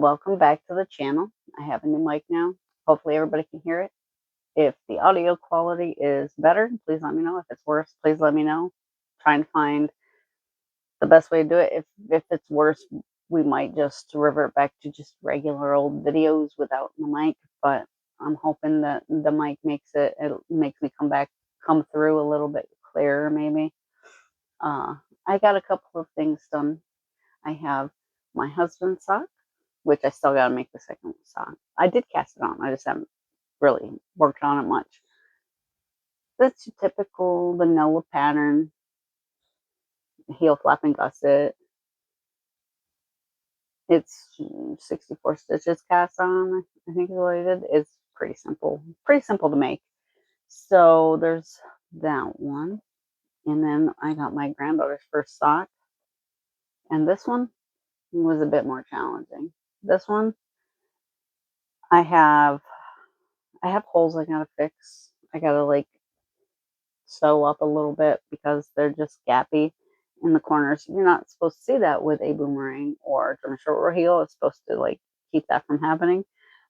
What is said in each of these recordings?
welcome back to the channel. I have a new mic now. Hopefully everybody can hear it. If the audio quality is better, please let me know. If it's worse, please let me know. Trying to find the best way to do it. If it's worse, we might just revert back to just regular old videos without the mic, but I'm hoping that the mic makes it makes me come through a little bit clearer maybe. I got a couple of things done. I have my husband's sock, which I still gotta make the second sock. I did cast it on. I just haven't really worked on it much. That's your typical vanilla pattern, heel flap and gusset. It's 64 stitches cast on, I think is what I did. It's pretty simple to make. So there's that one. And then I got my granddaughter's first sock. And this one was a bit more challenging. This one, I have holes I gotta fix. I gotta like sew up a little bit because they're just gappy in the corners. You're not supposed to see that with a boomerang or German short heel. It's supposed to like keep that from happening.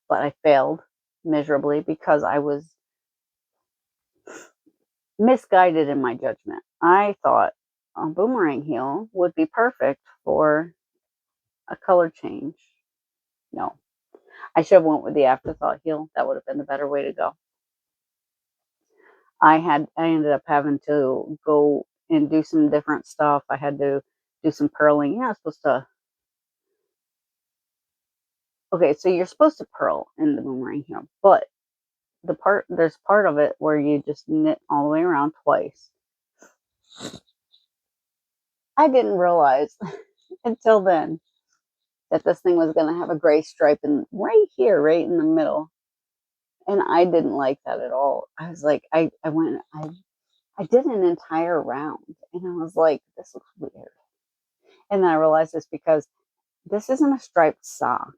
But I failed miserably because I was misguided in my judgment. I thought a boomerang heel would be perfect for a color change. No, I should have went with the afterthought heel. That would have been the better way to go. I ended up having to go and do some different stuff. I had to do some purling. Yeah, I was supposed to. Okay, so you're supposed to purl in the boomerang heel, but there's part of it where you just knit all the way around twice. I didn't realize until then that this thing was going to have a gray stripe right here, right in the middle. And I didn't like that at all. I was like, I did an entire round and I was like, this looks weird. And then I realized it's because this isn't a striped sock.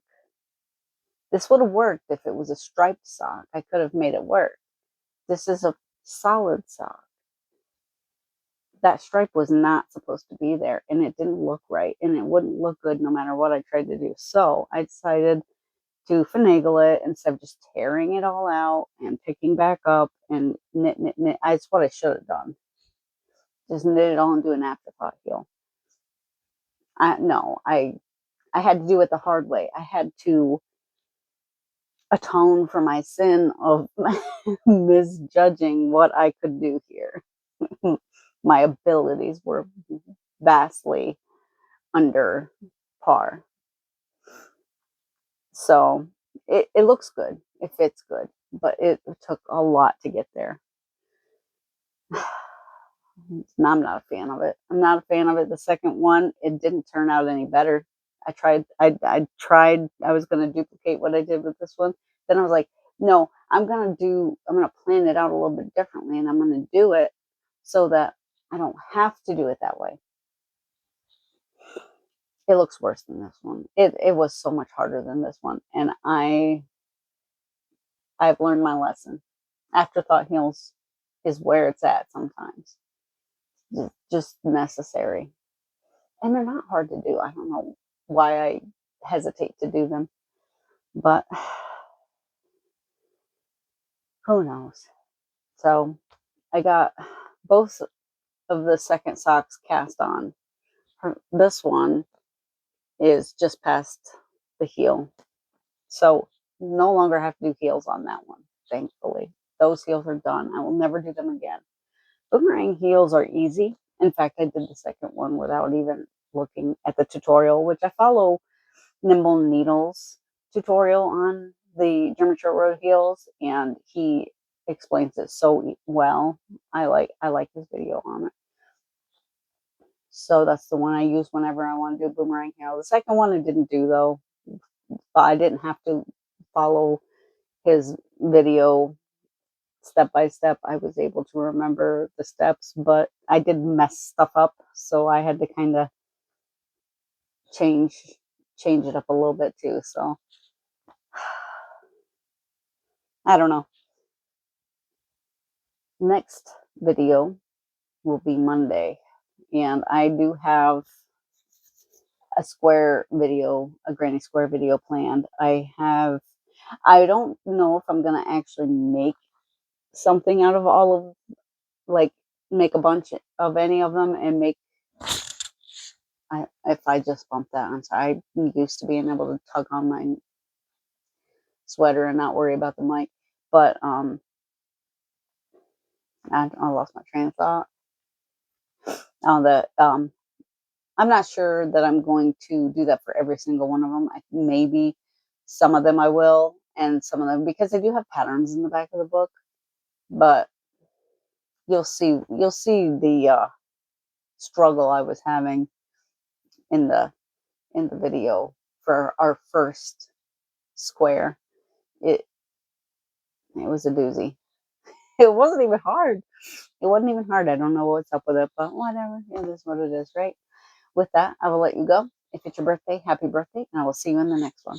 This would have worked if it was a striped sock. I could have made it work. This is a solid sock. That stripe was not supposed to be there and it didn't look right and it wouldn't look good no matter what I tried to do. So I decided to finagle it instead of just tearing it all out and picking back up and knit. That's what I should have done. Just knit it all and do an afterthought heel. I had to do it the hard way. I had to atone for my sin of misjudging what I could do here. My abilities were vastly under par. So it looks good. It fits good, but it took a lot to get there. I'm not a fan of it. I'm not a fan of it. The second one, it didn't turn out any better. I tried, I was going to duplicate what I did with this one. Then I was like, no, I'm going to plan it out a little bit differently and I'm going to do it so that I don't have to do it that way. It looks worse than this one. It was so much harder than this one. And I've learned my lesson. Afterthought heels is where it's at sometimes. Just necessary. And they're not hard to do. I don't know why I hesitate to do them, but who knows? So I got both of the second socks cast on. This one is just past the heel. So no longer have to do heels on that one, thankfully. Those heels are done. I will never do them again. Boomerang heels are easy. In fact, I did the second one without even looking at the tutorial, which I follow Nimble Needles tutorial on the German short road heels, and he explains it so well. I like his video on it. So that's the one I use whenever I want to do a boomerang heel. The second one I didn't do though, but I didn't have to follow his video step by step. I was able to remember the steps, but I did mess stuff up, so I had to kind of change it up a little bit too. So I don't know. Next video will be Monday, and I do have a square video, a granny square video planned. I don't know if I'm gonna actually make something out of all of, like, make a bunch of any of them and make. If I just bump that, I'm sorry. I'm used to being able to tug on my sweater and not worry about the mic, but I lost my train of thought. I'm not sure that I'm going to do that for every single one of them. Maybe some of them I will, and some of them, because they do have patterns in the back of the book. But you'll see the struggle I was having in the video for our first square. It was a doozy. It wasn't even hard. It wasn't even hard. I don't know what's up with it, but whatever. It is what it is, right? With that, I will let you go. If it's your birthday, happy birthday, and I will see you in the next one.